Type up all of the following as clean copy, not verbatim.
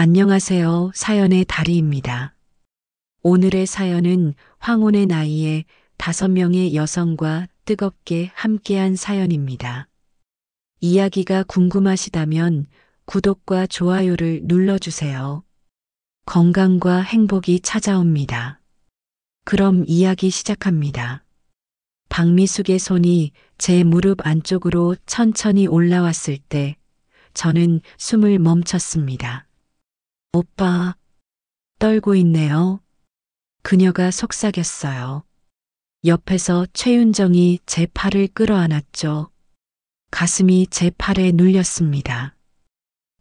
안녕하세요. 사연의 다리입니다. 오늘의 사연은 황혼의 나이에 5명의 여성과 뜨겁게 함께한 사연입니다. 이야기가 궁금하시다면 구독과 좋아요를 눌러주세요. 건강과 행복이 찾아옵니다. 그럼 이야기 시작합니다. 박미숙의 손이 제 무릎 안쪽으로 천천히 올라왔을 때 저는 숨을 멈췄습니다. 오빠, 떨고 있네요. 그녀가 속삭였어요. 옆에서 최윤정이 제 팔을 끌어안았죠. 가슴이 제 팔에 눌렸습니다.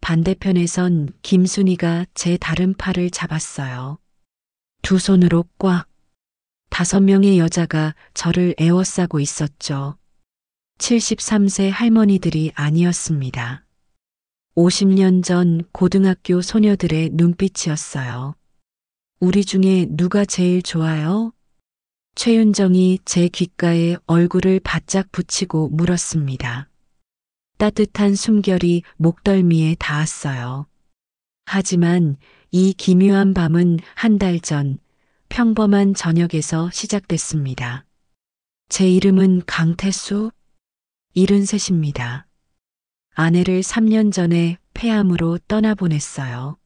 반대편에선 김순이가 제 다른 팔을 잡았어요. 두 손으로 꽉. 5명의 여자가 저를 에워싸고 있었죠. 73세 할머니들이 아니었습니다. 50년 전 고등학교 소녀들의 눈빛이었어요. 우리 중에 누가 제일 좋아요? 최윤정이 제 귓가에 얼굴을 바짝 붙이고 물었습니다. 따뜻한 숨결이 목덜미에 닿았어요. 하지만 이 기묘한 밤은 한 달 전 평범한 저녁에서 시작됐습니다. 제 이름은 강태수, 73입니다. 아내를 3년 전에 폐암으로 떠나보냈어요.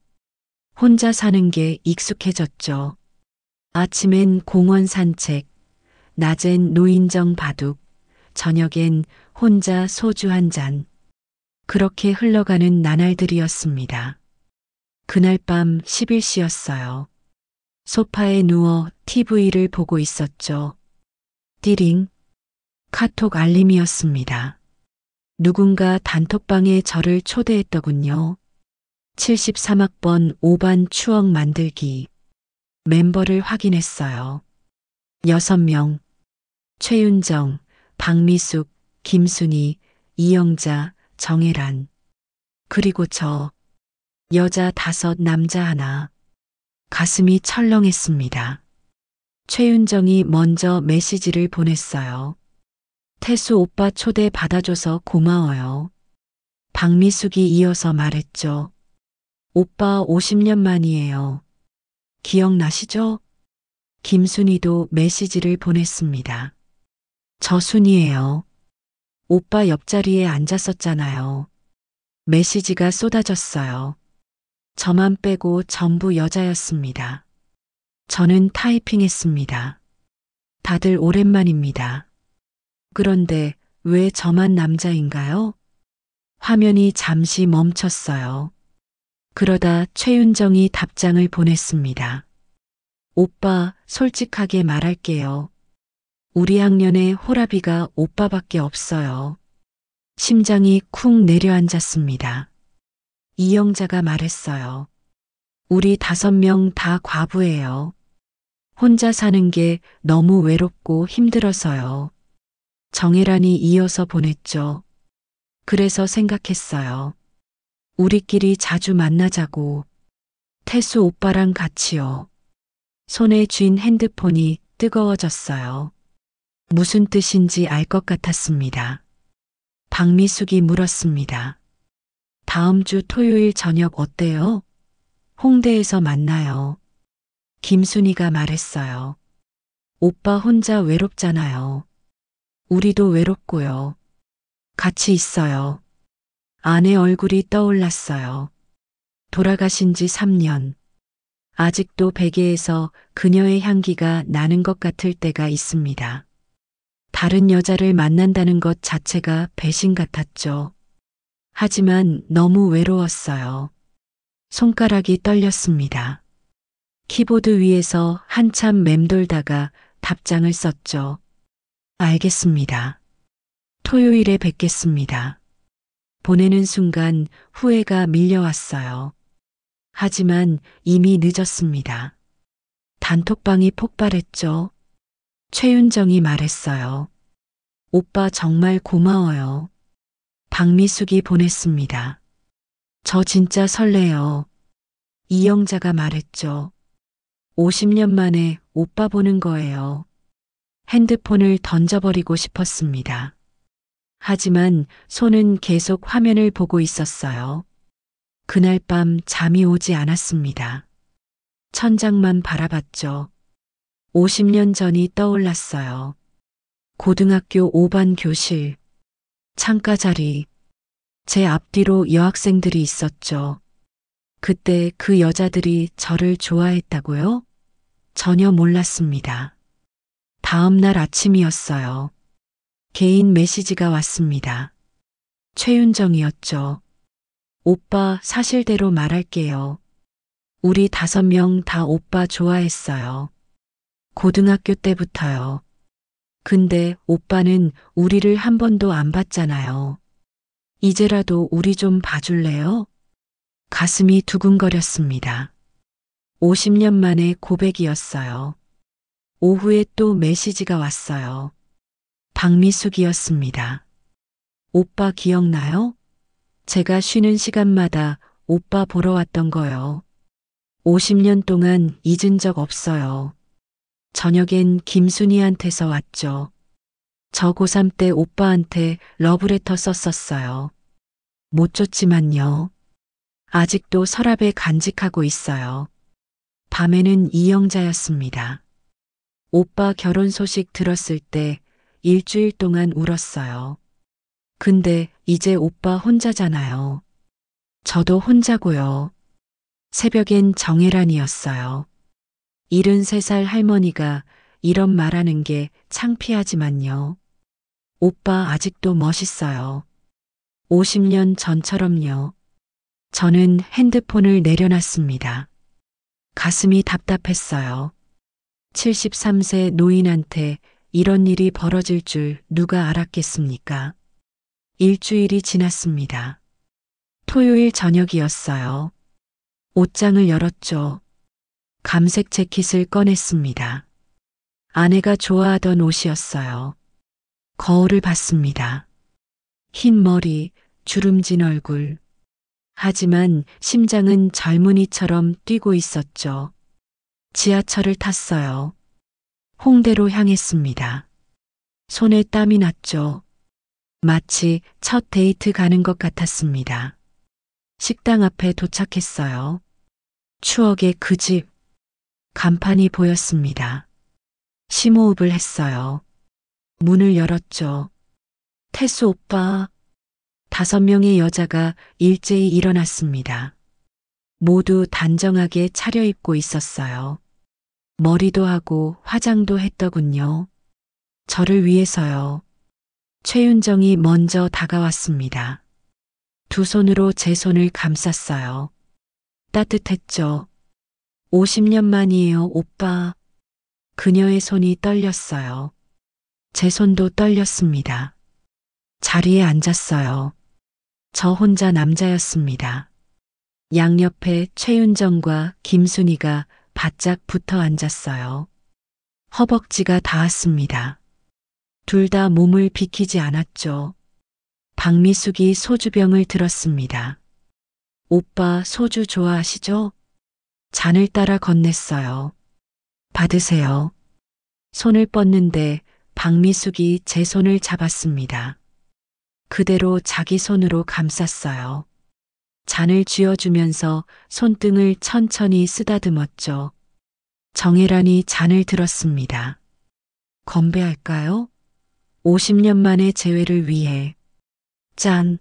혼자 사는 게 익숙해졌죠. 아침엔 공원 산책, 낮엔 노인정 바둑, 저녁엔 혼자 소주 한 잔. 그렇게 흘러가는 나날들이었습니다. 그날 밤 10일시였어요. 소파에 누워 TV를 보고 있었죠. 띠링, 카톡 알림이었습니다. 누군가 단톡방에 저를 초대했더군요. 73학번 5반 추억 만들기. 멤버를 확인했어요. 6명. 최윤정, 박미숙, 김순희, 이영자, 정혜란. 그리고 저. 여자 5, 남자 1. 가슴이 철렁했습니다. 최윤정이 먼저 메시지를 보냈어요. 태수 오빠 초대 받아줘서 고마워요. 박미숙이 이어서 말했죠. 오빠 50년 만이에요. 기억나시죠? 김순희도 메시지를 보냈습니다. 저 순이에요. 오빠 옆자리에 앉았었잖아요. 메시지가 쏟아졌어요. 저만 빼고 전부 여자였습니다. 저는 타이핑했습니다. 다들 오랜만입니다. 그런데 왜 저만 남자인가요? 화면이 잠시 멈췄어요. 그러다 최윤정이 답장을 보냈습니다. 오빠, 솔직하게 말할게요. 우리 학년에 호라비가 오빠밖에 없어요. 심장이 쿵 내려앉았습니다. 이영자가 말했어요. 우리 5명 다 과부예요. 혼자 사는 게 너무 외롭고 힘들어서요. 정혜란이 이어서 보냈죠. 그래서 생각했어요. 우리끼리 자주 만나자고. 태수 오빠랑 같이요. 손에 쥔 핸드폰이 뜨거워졌어요. 무슨 뜻인지 알 것 같았습니다. 박미숙이 물었습니다. 다음 주 토요일 저녁 어때요? 홍대에서 만나요. 김순희가 말했어요. 오빠 혼자 외롭잖아요. 우리도 외롭고요. 같이 있어요. 아내 얼굴이 떠올랐어요. 돌아가신 지 3년. 아직도 베개에서 그녀의 향기가 나는 것 같을 때가 있습니다. 다른 여자를 만난다는 것 자체가 배신 같았죠. 하지만 너무 외로웠어요. 손가락이 떨렸습니다. 키보드 위에서 한참 맴돌다가 답장을 썼죠. 알겠습니다. 토요일에 뵙겠습니다. 보내는 순간 후회가 밀려왔어요. 하지만 이미 늦었습니다. 단톡방이 폭발했죠. 최윤정이 말했어요. 오빠 정말 고마워요. 박미숙이 보냈습니다. 저 진짜 설레요. 이영자가 말했죠. 50년 만에 오빠 보는 거예요. 핸드폰을 던져버리고 싶었습니다. 하지만 손은 계속 화면을 보고 있었어요. 그날 밤 잠이 오지 않았습니다. 천장만 바라봤죠. 50년 전이 떠올랐어요. 고등학교 5반 교실, 창가 자리, 제 앞뒤로 여학생들이 있었죠. 그때 그 여자들이 저를 좋아했다고요? 전혀 몰랐습니다. 다음 날 아침이었어요. 개인 메시지가 왔습니다. 최윤정이었죠. 오빠 사실대로 말할게요. 우리 5명 다 오빠 좋아했어요. 고등학교 때부터요. 근데 오빠는 우리를 한 번도 안 봤잖아요. 이제라도 우리 좀 봐줄래요? 가슴이 두근거렸습니다. 50년 만에 고백이었어요. 오후에 또 메시지가 왔어요. 박미숙이었습니다. 오빠 기억나요? 제가 쉬는 시간마다 오빠 보러 왔던 거요. 50년 동안 잊은 적 없어요. 저녁엔 김순이한테서 왔죠. 저 고3 때 오빠한테 러브레터 썼었어요. 못 줬지만요. 아직도 서랍에 간직하고 있어요. 밤에는 이영자였습니다. 오빠 결혼 소식 들었을 때 일주일 동안 울었어요. 근데 이제 오빠 혼자잖아요. 저도 혼자고요. 새벽엔 정혜란이었어요. 73살 할머니가 이런 말하는 게 창피하지만요. 오빠 아직도 멋있어요. 50년 전처럼요. 저는 핸드폰을 내려놨습니다. 가슴이 답답했어요. 73세 노인한테 이런 일이 벌어질 줄 누가 알았겠습니까? 일주일이 지났습니다. 토요일 저녁이었어요. 옷장을 열었죠. 감색 재킷을 꺼냈습니다. 아내가 좋아하던 옷이었어요. 거울을 봤습니다. 흰 머리, 주름진 얼굴. 하지만 심장은 젊은이처럼 뛰고 있었죠. 지하철을 탔어요. 홍대로 향했습니다. 손에 땀이 났죠. 마치 첫 데이트 가는 것 같았습니다. 식당 앞에 도착했어요. 추억의 그 집. 간판이 보였습니다. 심호흡을 했어요. 문을 열었죠. 태수 오빠. 5명의 여자가 일제히 일어났습니다. 모두 단정하게 차려입고 있었어요. 머리도 하고 화장도 했더군요. 저를 위해서요. 최윤정이 먼저 다가왔습니다. 두 손으로 제 손을 감쌌어요. 따뜻했죠. 50년 만이에요, 오빠. 그녀의 손이 떨렸어요. 제 손도 떨렸습니다. 자리에 앉았어요. 저 혼자 남자였습니다. 양옆에 최윤정과 김순이가 바짝 붙어 앉았어요. 허벅지가 닿았습니다. 둘 다 몸을 비키지 않았죠. 박미숙이 소주병을 들었습니다. 오빠 소주 좋아하시죠? 잔을 따라 건넸어요. 받으세요. 손을 뻗는데 박미숙이 제 손을 잡았습니다. 그대로 자기 손으로 감쌌어요. 잔을 쥐어주면서 손등을 천천히 쓰다듬었죠. 정혜란이 잔을 들었습니다. 건배할까요? 50년 만의 재회를 위해. 짠.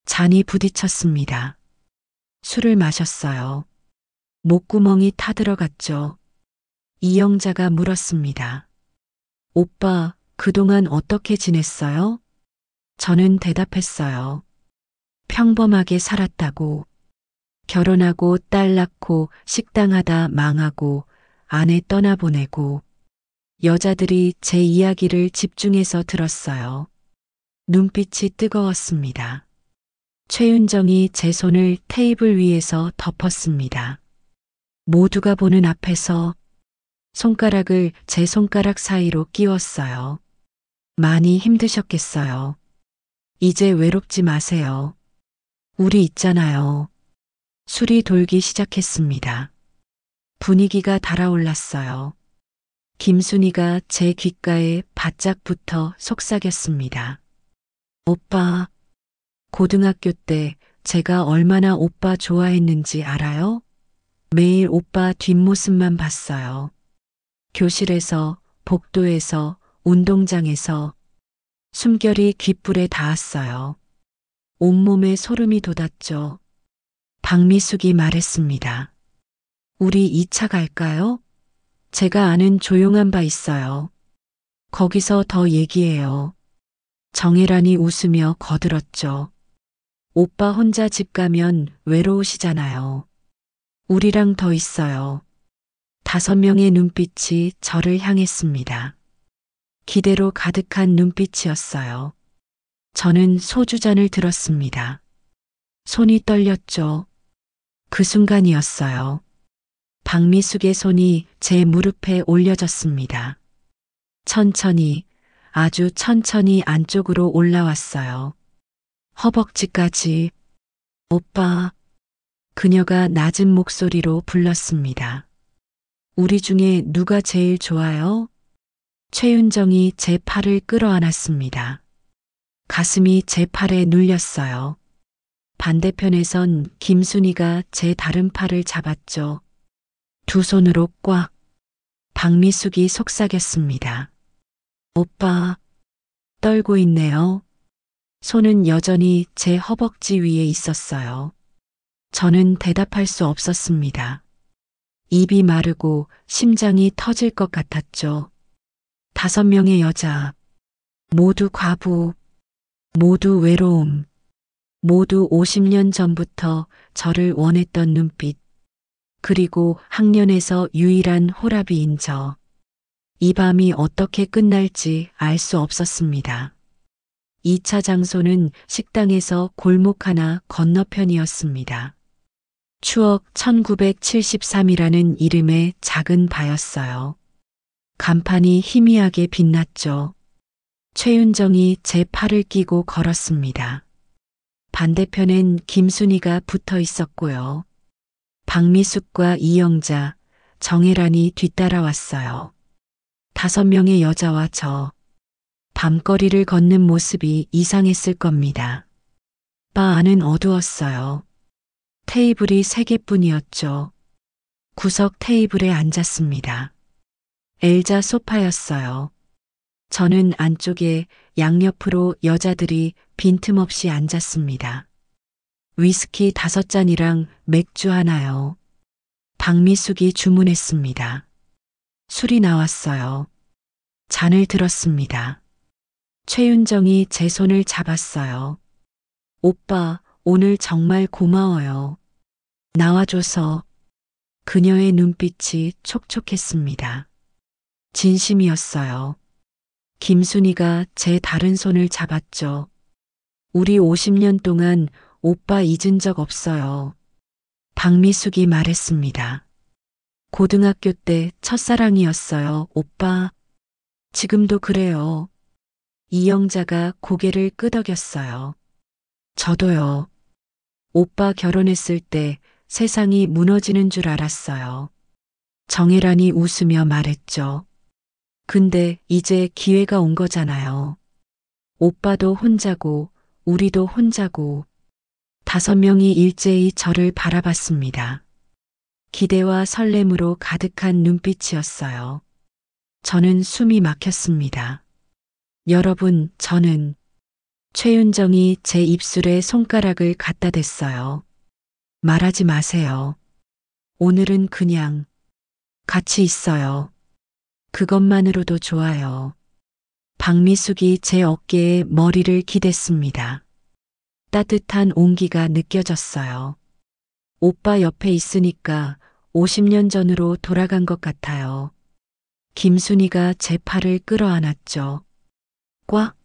잔이 부딪혔습니다. 술을 마셨어요. 목구멍이 타들어갔죠. 이영자가 물었습니다. 오빠, 그동안 어떻게 지냈어요? 저는 대답했어요. 평범하게 살았다고. 결혼하고 딸 낳고 식당 하다 망하고 아내 떠나보내고 여자들이 제 이야기를 집중해서 들었어요. 눈빛이 뜨거웠습니다. 최윤정이 제 손을 테이블 위에서 덮었습니다. 모두가 보는 앞에서 손가락을 제 손가락 사이로 끼웠어요. 많이 힘드셨겠어요. 이제 외롭지 마세요. 우리 있잖아요. 술이 돌기 시작했습니다. 분위기가 달아올랐어요. 김순이가 제 귓가에 바짝 붙어 속삭였습니다. 오빠, 고등학교 때 제가 얼마나 오빠 좋아했는지 알아요? 매일 오빠 뒷모습만 봤어요. 교실에서, 복도에서, 운동장에서 숨결이 귓불에 닿았어요. 온몸에 소름이 돋았죠. 박미숙이 말했습니다. 우리 2차 갈까요? 제가 아는 조용한 바 있어요. 거기서 더 얘기해요. 정혜란이 웃으며 거들었죠. 오빠 혼자 집 가면 외로우시잖아요. 우리랑 더 있어요. 5명의 눈빛이 저를 향했습니다. 기대로 가득한 눈빛이었어요. 저는 소주잔을 들었습니다. 손이 떨렸죠. 그 순간이었어요. 박미숙의 손이 제 무릎에 올려졌습니다. 천천히, 아주 천천히 안쪽으로 올라왔어요. 허벅지까지. 오빠. 그녀가 낮은 목소리로 불렀습니다. 우리 중에 누가 제일 좋아요? 최윤정이 제 팔을 끌어안았습니다. 가슴이 제 팔에 눌렸어요. 반대편에선 김순이가 제 다른 팔을 잡았죠. 두 손으로 꽉. 박미숙이 속삭였습니다. 오빠. 떨고 있네요. 손은 여전히 제 허벅지 위에 있었어요. 저는 대답할 수 없었습니다. 입이 마르고 심장이 터질 것 같았죠. 5명의 여자. 모두 과부. 모두 외로움. 모두 50년 전부터 저를 원했던 눈빛. 그리고 학년에서 유일한 호라비인 저. 이 밤이 어떻게 끝날지 알 수 없었습니다. 2차 장소는 식당에서 골목 하나 건너편이었습니다. 추억 1973이라는 이름의 작은 바였어요. 간판이 희미하게 빛났죠. 최윤정이 제 팔을 끼고 걸었습니다. 반대편엔 김순이가 붙어 있었고요. 박미숙과 이영자, 정혜란이 뒤따라왔어요. 5명의 여자와 저. 밤거리를 걷는 모습이 이상했을 겁니다. 바 안은 어두웠어요. 테이블이 3개뿐이었죠. 구석 테이블에 앉았습니다. 엘자 소파였어요. 저는 안쪽에 양옆으로 여자들이 빈틈없이 앉았습니다. 위스키 5잔이랑 맥주 하나요. 박미숙이 주문했습니다. 술이 나왔어요. 잔을 들었습니다. 최윤정이 제 손을 잡았어요. 오빠, 오늘 정말 고마워요. 나와줘서. 그녀의 눈빛이 촉촉했습니다. 진심이었어요. 김순이가 제 다른 손을 잡았죠. 우리 50년 동안 오빠 잊은 적 없어요. 박미숙이 말했습니다. 고등학교 때 첫사랑이었어요, 오빠. 지금도 그래요. 이영자가 고개를 끄덕였어요. 저도요. 오빠 결혼했을 때 세상이 무너지는 줄 알았어요. 정혜란이 웃으며 말했죠. 근데 이제 기회가 온 거잖아요. 오빠도 혼자고, 우리도 혼자고. 5명이 일제히 저를 바라봤습니다. 기대와 설렘으로 가득한 눈빛이었어요. 저는 숨이 막혔습니다. 여러분, 저는 최윤정이 제 입술에 손가락을 갖다 댔어요. 말하지 마세요. 오늘은 그냥 같이 있어요. 그것만으로도 좋아요. 박미숙이 제 어깨에 머리를 기댔습니다. 따뜻한 온기가 느껴졌어요. 오빠 옆에 있으니까 50년 전으로 돌아간 것 같아요. 김순이가 제 팔을 끌어안았죠. 꽉.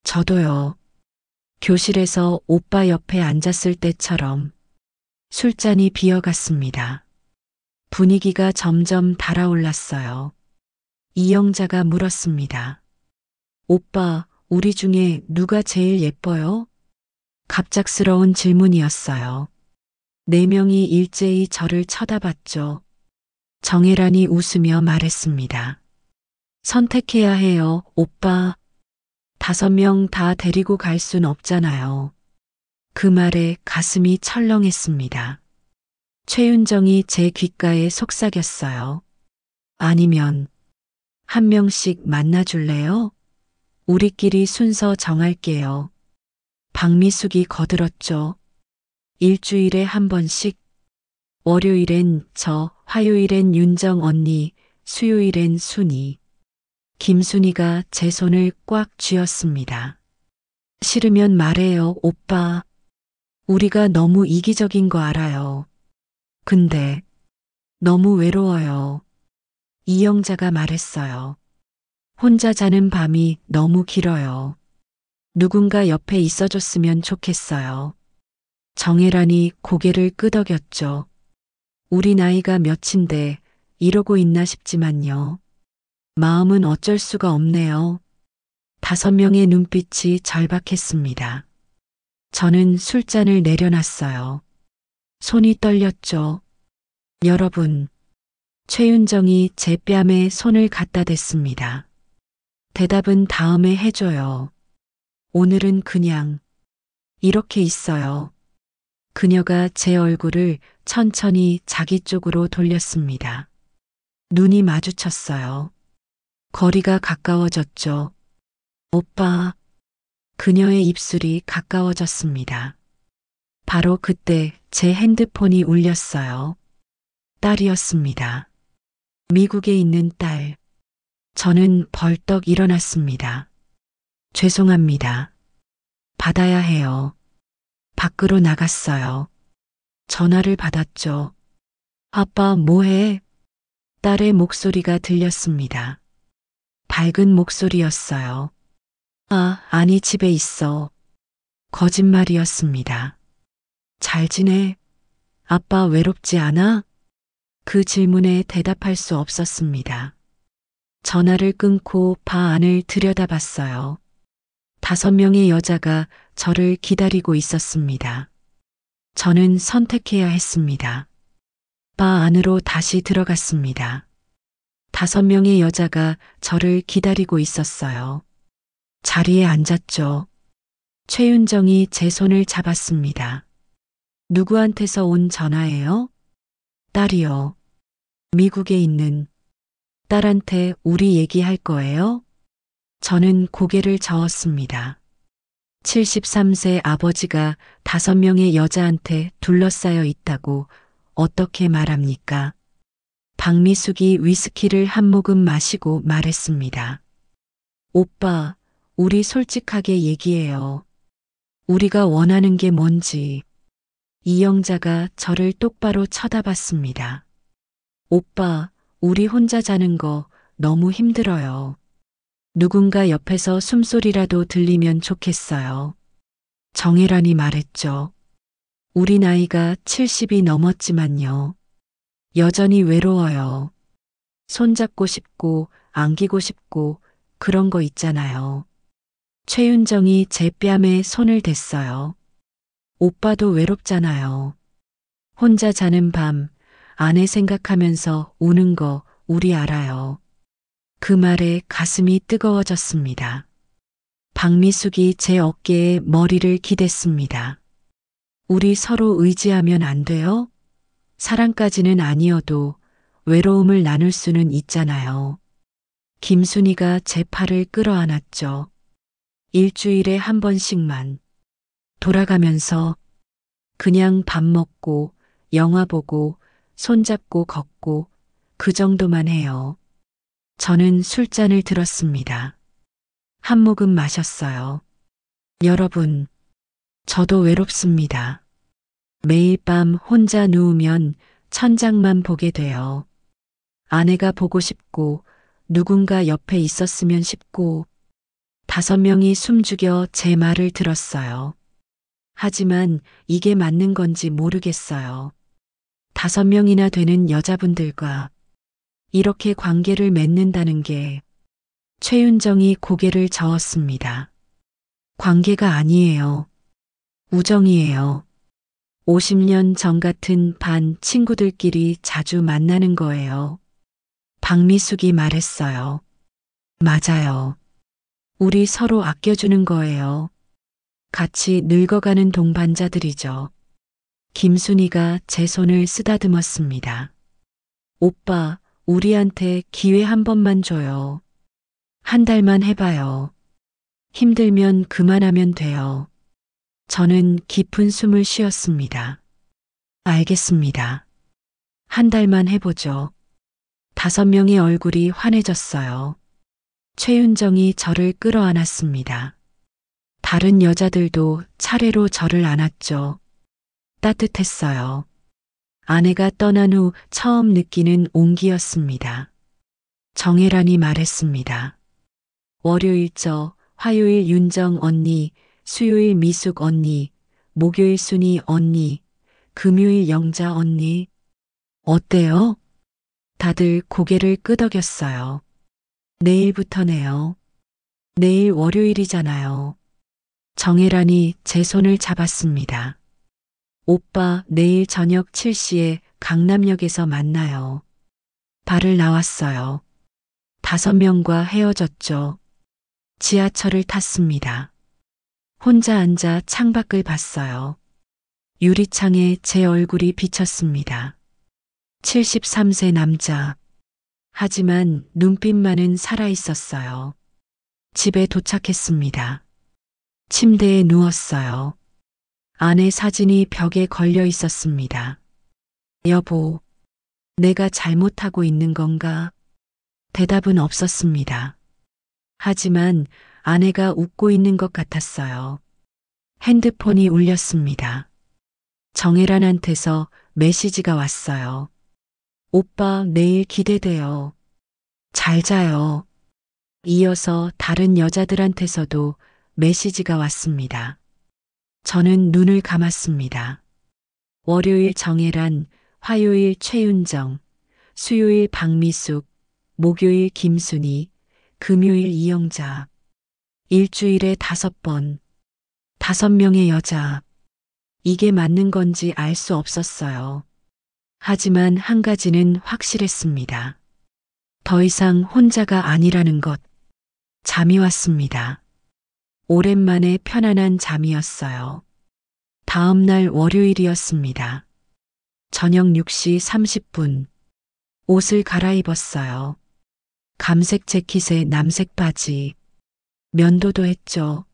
저도요. 교실에서 오빠 옆에 앉았을 때처럼. 술잔이 비어갔습니다. 분위기가 점점 달아올랐어요. 이영자가 물었습니다. 오빠, 우리 중에 누가 제일 예뻐요? 갑작스러운 질문이었어요. 4명이 일제히 저를 쳐다봤죠. 정혜란이 웃으며 말했습니다. 선택해야 해요, 오빠. 5명 다 데리고 갈 순 없잖아요. 그 말에 가슴이 철렁했습니다. 최윤정이 제 귓가에 속삭였어요. 아니면 한 명씩 만나줄래요? 우리끼리 순서 정할게요. 박미숙이 거들었죠. 일주일에 한 번씩. 월요일엔 저, 화요일엔 윤정 언니, 수요일엔 순이. 김순이가 제 손을 꽉 쥐었습니다. 싫으면 말해요, 오빠. 우리가 너무 이기적인 거 알아요. 근데 너무 외로워요. 이영자가 말했어요. 혼자 자는 밤이 너무 길어요. 누군가 옆에 있어줬으면 좋겠어요. 정혜란이 고개를 끄덕였죠. 우리 나이가 몇인데 이러고 있나 싶지만요. 마음은 어쩔 수가 없네요. 5명의 눈빛이 절박했습니다. 저는 술잔을 내려놨어요. 손이 떨렸죠. 여러분, 최윤정이 제 뺨에 손을 갖다 댔습니다. 대답은 다음에 해줘요. 오늘은 그냥 이렇게 있어요. 그녀가 제 얼굴을 천천히 자기 쪽으로 돌렸습니다. 눈이 마주쳤어요. 거리가 가까워졌죠. 오빠. 그녀의 입술이 가까워졌습니다. 바로 그때 제 핸드폰이 울렸어요. 딸이었습니다. 미국에 있는 딸. 저는 벌떡 일어났습니다. 죄송합니다. 받아야 해요. 밖으로 나갔어요. 전화를 받았죠. 아빠 뭐해? 딸의 목소리가 들렸습니다. 밝은 목소리였어요. 아, 아니 집에 있어. 거짓말이었습니다. 잘 지내? 아빠 외롭지 않아? 그 질문에 대답할 수 없었습니다. 전화를 끊고 방 안을 들여다봤어요. 5명의 여자가 저를 기다리고 있었습니다. 저는 선택해야 했습니다. 바 안으로 다시 들어갔습니다. 5명의 여자가 저를 기다리고 있었어요. 자리에 앉았죠. 최윤정이 제 손을 잡았습니다. 누구한테서 온 전화예요? 딸이요. 미국에 있는 딸한테 우리 얘기할 거예요? 저는 고개를 저었습니다. 73세 아버지가 5명의 여자한테 둘러싸여 있다고 어떻게 말합니까? 박미숙이 위스키를 한 모금 마시고 말했습니다. 오빠, 우리 솔직하게 얘기해요. 우리가 원하는 게 뭔지. 이영자가 저를 똑바로 쳐다봤습니다. 오빠, 우리 혼자 자는 거 너무 힘들어요. 누군가 옆에서 숨소리라도 들리면 좋겠어요. 정혜란이 말했죠. 우리 나이가 70이 넘었지만요. 여전히 외로워요. 손잡고 싶고 안기고 싶고 그런 거 있잖아요. 최윤정이 제 뺨에 손을 댔어요. 오빠도 외롭잖아요. 혼자 자는 밤, 아내 생각하면서 우는 거 우리 알아요. 그 말에 가슴이 뜨거워졌습니다. 박미숙이 제 어깨에 머리를 기댔습니다. 우리 서로 의지하면 안 돼요? 사랑까지는 아니어도 외로움을 나눌 수는 있잖아요. 김순이가 제 팔을 끌어안았죠. 일주일에 한 번씩만. 돌아가면서 그냥 밥 먹고 영화 보고 손잡고 걷고 그 정도만 해요. 저는 술잔을 들었습니다. 한 모금 마셨어요. 여러분, 저도 외롭습니다. 매일 밤 혼자 누우면 천장만 보게 돼요. 아내가 보고 싶고 누군가 옆에 있었으면 싶고 5명이 숨죽여 제 말을 들었어요. 하지만 이게 맞는 건지 모르겠어요. 5명이나 되는 여자분들과 이렇게 관계를 맺는다는 게 최윤정이 고개를 저었습니다. 관계가 아니에요. 우정이에요. 50년 전 같은 반 친구들끼리 자주 만나는 거예요. 박미숙이 말했어요. 맞아요. 우리 서로 아껴주는 거예요. 같이 늙어가는 동반자들이죠. 김순이가 제 손을 쓰다듬었습니다. 오빠, 우리한테 기회 한 번만 줘요. 한 달만 해봐요. 힘들면 그만하면 돼요. 저는 깊은 숨을 쉬었습니다. 알겠습니다. 한 달만 해보죠. 5명의 얼굴이 환해졌어요. 최윤정이 저를 끌어안았습니다. 다른 여자들도 차례로 저를 안았죠. 따뜻했어요. 아내가 떠난 후 처음 느끼는 온기였습니다. 정혜란이 말했습니다. 월요일 저, 화요일 윤정 언니, 수요일 미숙 언니, 목요일 순이 언니, 금요일 영자 언니. 어때요? 다들 고개를 끄덕였어요. 내일부터네요. 내일 월요일이잖아요. 정혜란이 제 손을 잡았습니다. 오빠, 내일 저녁 7시에 강남역에서 만나요. 발을 나왔어요. 5명과 헤어졌죠. 지하철을 탔습니다. 혼자 앉아 창밖을 봤어요. 유리창에 제 얼굴이 비쳤습니다. 73세 남자. 하지만 눈빛만은 살아있었어요. 집에 도착했습니다. 침대에 누웠어요. 아내 사진이 벽에 걸려 있었습니다. 여보, 내가 잘못하고 있는 건가? 대답은 없었습니다. 하지만 아내가 웃고 있는 것 같았어요. 핸드폰이 울렸습니다. 정혜란한테서 메시지가 왔어요. 오빠, 내일 기대돼요. 잘 자요. 이어서 다른 여자들한테서도 메시지가 왔습니다. 저는 눈을 감았습니다. 월요일 정혜란, 화요일 최윤정, 수요일 박미숙, 목요일 김순희, 금요일 이영자. 일주일에 5번, 5명의 여자. 이게 맞는 건지 알 수 없었어요. 하지만 한 가지는 확실했습니다. 더 이상 혼자가 아니라는 것. 잠이 왔습니다. 오랜만에 편안한 잠이었어요. 다음 날 월요일이었습니다. 저녁 6시 30분. 옷을 갈아입었어요. 감색 재킷에 남색 바지. 면도도 했죠.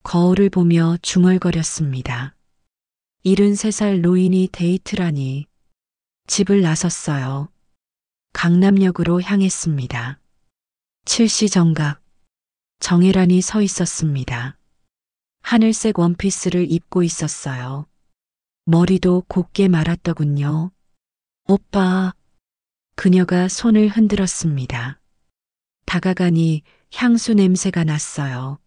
거울을 보며 중얼거렸습니다. 73살 노인이 데이트라니. 집을 나섰어요. 강남역으로 향했습니다. 7시 정각. 정혜란이 서 있었습니다. 하늘색 원피스를 입고 있었어요. 머리도 곱게 말았더군요. 오빠. 그녀가 손을 흔들었습니다. 다가가니 향수 냄새가 났어요.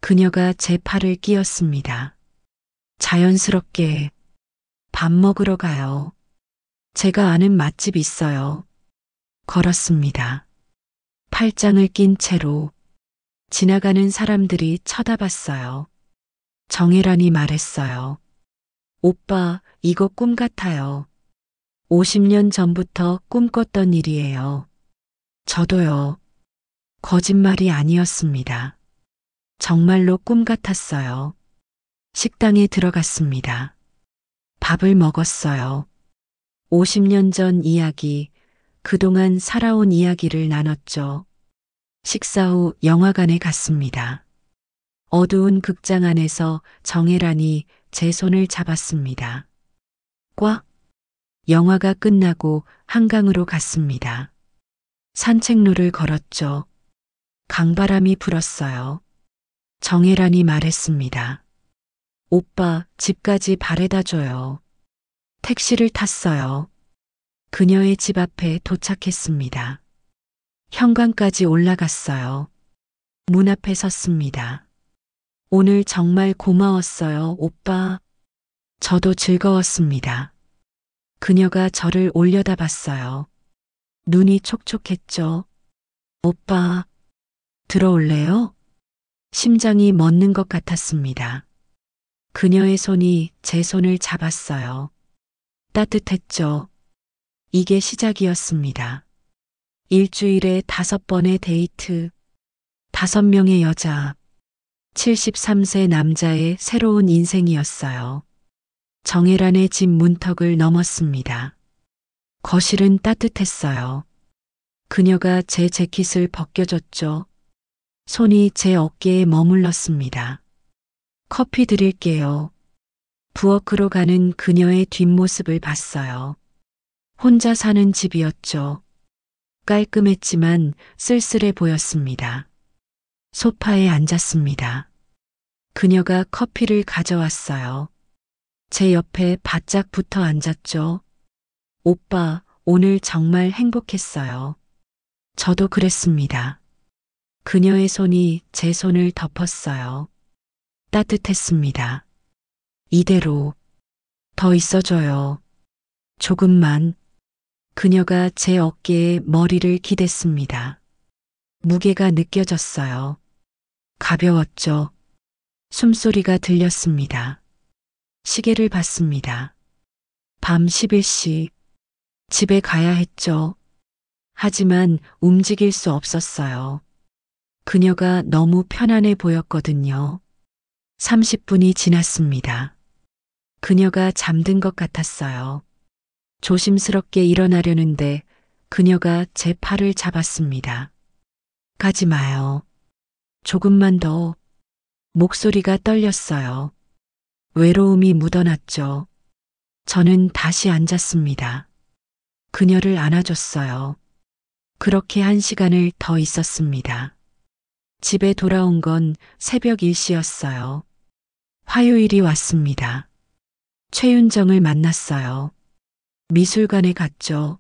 그녀가 제 팔을 끼었습니다. 자연스럽게 밥 먹으러 가요. 제가 아는 맛집 있어요. 걸었습니다. 팔짱을 낀 채로 지나가는 사람들이 쳐다봤어요. 정혜란이 말했어요. 오빠, 이거 꿈 같아요. 50년 전부터 꿈꿨던 일이에요. 저도요. 거짓말이 아니었습니다. 정말로 꿈 같았어요. 식당에 들어갔습니다. 밥을 먹었어요. 50년 전 이야기, 그동안 살아온 이야기를 나눴죠. 식사 후 영화관에 갔습니다. 어두운 극장 안에서 정혜란이 제 손을 잡았습니다. 꽉. 영화가 끝나고 한강으로 갔습니다. 산책로를 걸었죠. 강바람이 불었어요. 정혜란이 말했습니다. 오빠, 집까지 바래다 줘요. 택시를 탔어요. 그녀의 집 앞에 도착했습니다. 현관까지 올라갔어요. 문 앞에 섰습니다. 오늘 정말 고마웠어요, 오빠. 저도 즐거웠습니다. 그녀가 저를 올려다봤어요. 눈이 촉촉했죠. 오빠, 들어올래요? 심장이 멎는 것 같았습니다. 그녀의 손이 제 손을 잡았어요. 따뜻했죠. 이게 시작이었습니다. 일주일에 5번의 데이트, 5명의 여자. 73세 남자의 새로운 인생이었어요. 정혜란의 집 문턱을 넘었습니다. 거실은 따뜻했어요. 그녀가 제 재킷을 벗겨줬죠. 손이 제 어깨에 머물렀습니다. 커피 드릴게요. 부엌으로 가는 그녀의 뒷모습을 봤어요. 혼자 사는 집이었죠. 깔끔했지만 쓸쓸해 보였습니다. 소파에 앉았습니다. 그녀가 커피를 가져왔어요. 제 옆에 바짝 붙어 앉았죠. 오빠, 오늘 정말 행복했어요. 저도 그랬습니다. 그녀의 손이 제 손을 덮었어요. 따뜻했습니다. 이대로 더 있어줘요. 조금만. 그녀가 제 어깨에 머리를 기댔습니다. 무게가 느껴졌어요. 가벼웠죠. 숨소리가 들렸습니다. 시계를 봤습니다. 밤 11시. 집에 가야 했죠. 하지만 움직일 수 없었어요. 그녀가 너무 편안해 보였거든요. 30분이 지났습니다. 그녀가 잠든 것 같았어요. 조심스럽게 일어나려는데 그녀가 제 팔을 잡았습니다. 가지 마요. 조금만 더. 목소리가 떨렸어요. 외로움이 묻어났죠. 저는 다시 앉았습니다. 그녀를 안아줬어요. 그렇게 1시간을 더 있었습니다. 집에 돌아온 건 새벽 1시였어요. 화요일이 왔습니다. 최윤정을 만났어요. 미술관에 갔죠.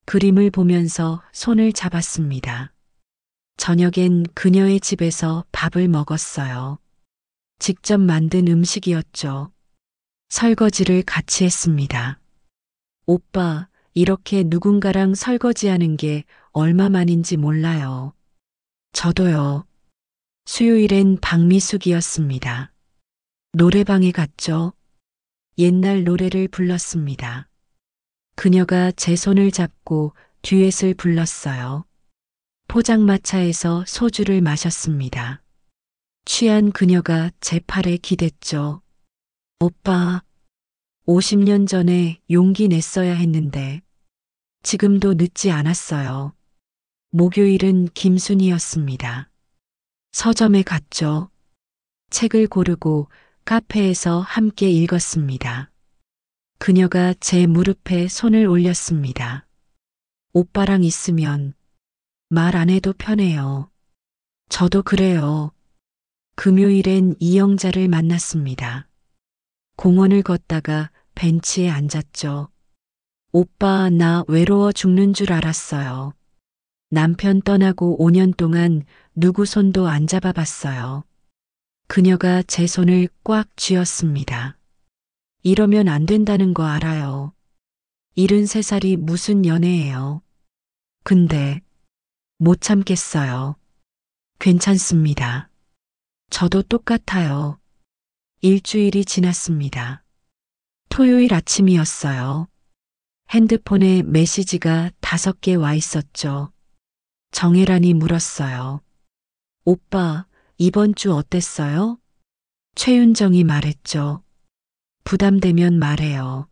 그림을 보면서 손을 잡았습니다. 저녁엔 그녀의 집에서 밥을 먹었어요. 직접 만든 음식이었죠. 설거지를 같이 했습니다. 오빠, 이렇게 누군가랑 설거지하는 게 얼마만인지 몰라요. 저도요. 수요일엔 박미숙이었습니다. 노래방에 갔죠. 옛날 노래를 불렀습니다. 그녀가 제 손을 잡고 듀엣을 불렀어요. 포장마차에서 소주를 마셨습니다. 취한 그녀가 제 팔에 기댔죠. 오빠, 50년 전에 용기 냈어야 했는데 지금도 늦지 않았어요. 목요일은 김순이었습니다. 서점에 갔죠. 책을 고르고 카페에서 함께 읽었습니다. 그녀가 제 무릎에 손을 올렸습니다. 오빠랑 있으면 말 안 해도 편해요. 저도 그래요. 금요일엔 이영자를 만났습니다. 공원을 걷다가 벤치에 앉았죠. 오빠, 나 외로워 죽는 줄 알았어요. 남편 떠나고 5년 동안 누구 손도 안 잡아봤어요. 그녀가 제 손을 꽉 쥐었습니다. 이러면 안 된다는 거 알아요. 73살이 무슨 연애예요. 근데 못 참겠어요. 괜찮습니다. 저도 똑같아요. 일주일이 지났습니다. 토요일 아침이었어요. 핸드폰에 메시지가 5개 와 있었죠. 정혜란이 물었어요. 오빠, 이번 주 어땠어요? 최윤정이 말했죠. 부담되면 말해요.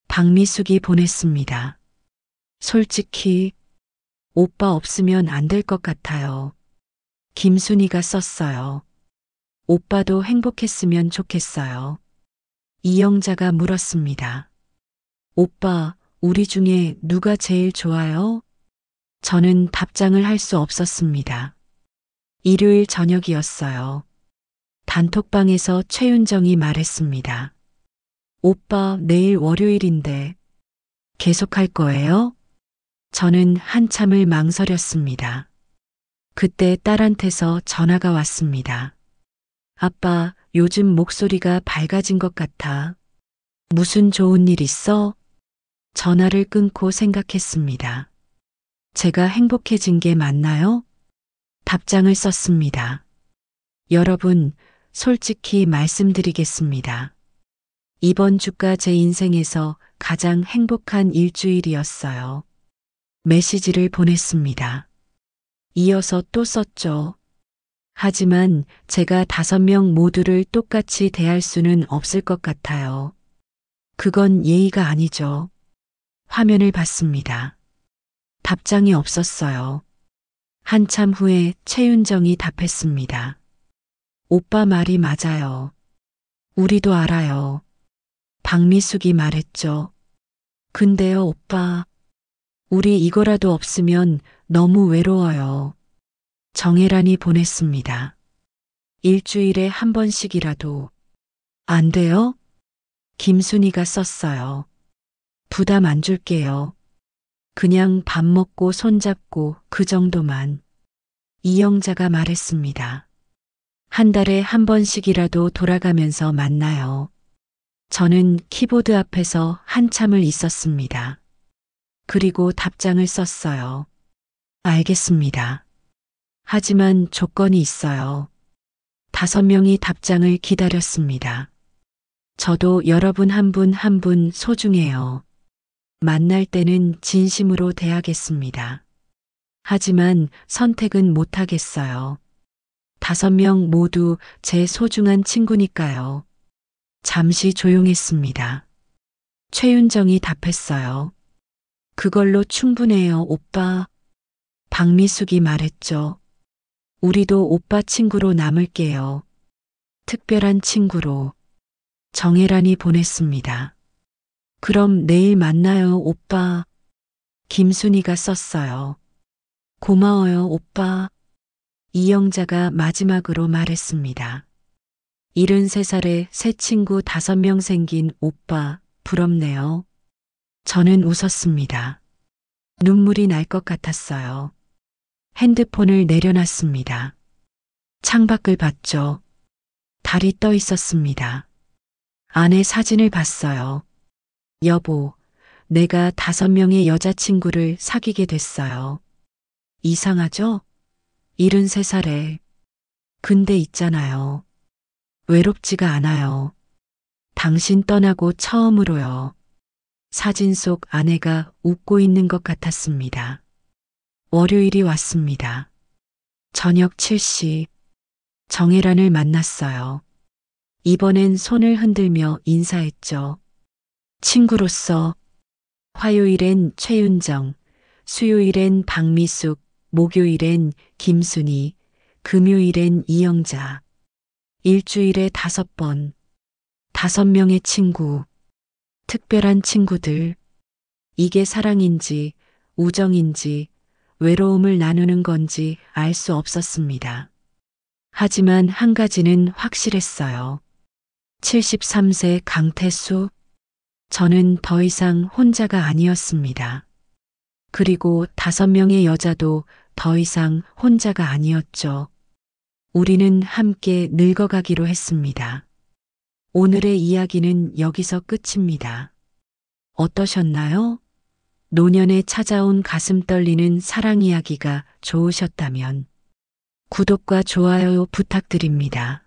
박미숙이 보냈습니다. 솔직히 오빠 없으면 안 될 것 같아요. 김순이가 썼어요. 오빠도 행복했으면 좋겠어요. 이영자가 물었습니다. 오빠, 우리 중에 누가 제일 좋아요? 저는 답장을 할 수 없었습니다. 일요일 저녁이었어요. 단톡방에서 최윤정이 말했습니다. 오빠, 내일 월요일인데 계속할 거예요? 저는 한참을 망설였습니다. 그때 딸한테서 전화가 왔습니다. 아빠, 요즘 목소리가 밝아진 것 같아. 무슨 좋은 일 있어? 전화를 끊고 생각했습니다. 제가 행복해진 게 맞나요? 답장을 썼습니다. 여러분, 솔직히 말씀드리겠습니다. 이번 주가 제 인생에서 가장 행복한 일주일이었어요. 메시지를 보냈습니다. 이어서 또 썼죠. 하지만 제가 5명 모두를 똑같이 대할 수는 없을 것 같아요. 그건 예의가 아니죠. 화면을 봤습니다. 답장이 없었어요. 한참 후에 최윤정이 답했습니다. 오빠 말이 맞아요. 우리도 알아요. 박미숙이 말했죠. 근데요, 오빠. 우리 이거라도 없으면 너무 외로워요. 정혜란이 보냈습니다. 일주일에 한 번씩이라도. 안 돼요? 김순이가 썼어요. 부담 안 줄게요. 그냥 밥 먹고 손잡고 그 정도만. 이영자가 말했습니다. 한 달에 한 번씩이라도 돌아가면서 만나요. 저는 키보드 앞에서 한참을 있었습니다. 그리고 답장을 썼어요. 알겠습니다. 하지만 조건이 있어요. 5명이 답장을 기다렸습니다. 저도 여러분 한 분 한 분 소중해요. 만날 때는 진심으로 대하겠습니다. 하지만 선택은 못하겠어요. 5명 모두 제 소중한 친구니까요. 잠시 조용했습니다. 최윤정이 답했어요. 그걸로 충분해요, 오빠. 박미숙이 말했죠. 우리도 오빠 친구로 남을게요. 특별한 친구로. 정혜란이 보냈습니다. 그럼 내일 만나요, 오빠. 김순이가 썼어요. 고마워요, 오빠. 이영자가 마지막으로 말했습니다. 73살에 새 친구 5명 생긴 오빠, 부럽네요. 저는 웃었습니다. 눈물이 날 것 같았어요. 핸드폰을 내려놨습니다. 창밖을 봤죠. 달이 떠 있었습니다. 아내 사진을 봤어요. 여보, 내가 5명의 여자친구를 사귀게 됐어요. 이상하죠? 73살에. 근데 있잖아요. 외롭지가 않아요. 당신 떠나고 처음으로요. 사진 속 아내가 웃고 있는 것 같았습니다. 월요일이 왔습니다. 저녁 7시. 정혜란을 만났어요. 이번엔 손을 흔들며 인사했죠. 친구로서. 화요일엔 최윤정, 수요일엔 박미숙, 목요일엔 김순이, 금요일엔 이영자. 일주일에 5번. 5명의 친구. 특별한 친구들. 이게 사랑인지, 우정인지, 외로움을 나누는 건지 알 수 없었습니다. 하지만 한 가지는 확실했어요. 73세 강태수. 저는 더 이상 혼자가 아니었습니다. 그리고 5명의 여자도 더 이상 혼자가 아니었죠. 우리는 함께 늙어가기로 했습니다. 오늘의 이야기는 여기서 끝입니다. 어떠셨나요? 노년에 찾아온 가슴 떨리는 사랑 이야기가 좋으셨다면 구독과 좋아요 부탁드립니다.